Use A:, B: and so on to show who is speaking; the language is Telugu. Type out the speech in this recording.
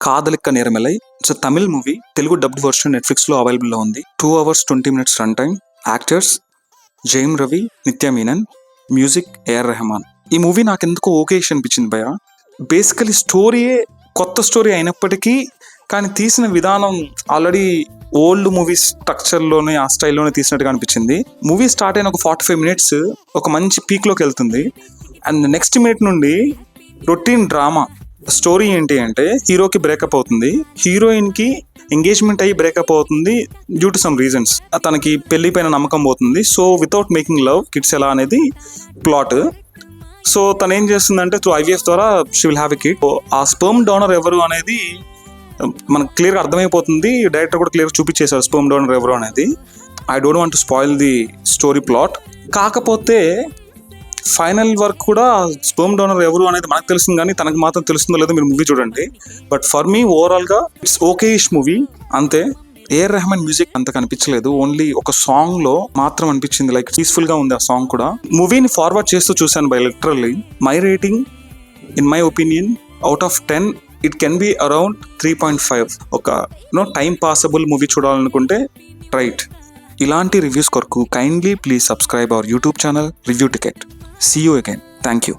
A: Kadhalikka Neramillai. It's Tamil movie. Telugu dubbed version Netflix లో అవైలబుల్ లో ఉంది. 2 hours 20 minutes run time. Actors Jayam Ravi, Nithya Menen. Music AR Rahman. ఈ మూవీ నాకు ఎందుకు ఓకేష్ అనిపించింది భయ. బేసికలీ స్టోరీయే కొత్త స్టోరీ అయినప్పటికీ కానీ తీసిన విధానం ఆల్రెడీ ఓల్డ్ మూవీస్ స్ట్రక్చర్లోనే ఆ స్టైల్లోనే తీసినట్టుగా అనిపించింది. మూవీ స్టార్ట్ అయిన ఒక 45 minutes ఒక మంచి పీక్లోకి వెళ్తుంది. అండ్ నెక్స్ట్ మినిట్ నుండి రొటీన్ డ్రామా. స్టోరీ ఏంటి అంటే హీరోకి బ్రేకప్ అవుతుంది, హీరోయిన్కి ఎంగేజ్మెంట్ అయ్యి బ్రేకప్ అవుతుంది డ్యూ టు సమ్ రీజన్స్. తనకి పెళ్లి పైన నమ్మకం పోతుంది. So without making love kids ఎలా అనేది ప్లాట్. సో తను ఏం చేస్తుందంటే త్రూ IVF ద్వారా she will have a kid. ఆ స్పర్మ్ డోనర్ ఎవరు అనేది మనకు క్లియర్గా అర్థమైపోతుంది. డైరెక్టర్ కూడా క్లియర్గా చూపించేశారు స్పర్మ్ డోనర్ ఎవరు అనేది. I don't want to spoil the story plot. కాకపోతే ఫైనల్ వర్క్ కూడా స్పర్మ్ డోనర్ ఎవరు అనేది మనకు తెలుస్తుంది కానీ తనకు మాత్రం తెలుస్తుందో లేదో మీరు మూవీ చూడండి. బట్ ఫర్ మీ ఓవరాల్గా ఇట్స్ ఓకేయిష్ మూవీ అంతే. AR రెహమాన్ మ్యూజిక్ అంత కనిపించలేదు, ఓన్లీ ఒక సాంగ్ లో మాత్రం అనిపించింది. లైక్ పీస్ఫుల్ గా ఉంది ఆ సాంగ్ కూడా. మూవీని ఫార్వర్డ్ చేస్తూ చూశాను by literally. My rating in my opinion out of 10 it can be around 3.5. ఒక టైం పాసబుల్ మూవీ చూడాలనుకుంటే రైట్. ఇలాంటి రివ్యూస్ కొరకు kindly please subscribe our YouTube channel review ticket. See you again. Thank you.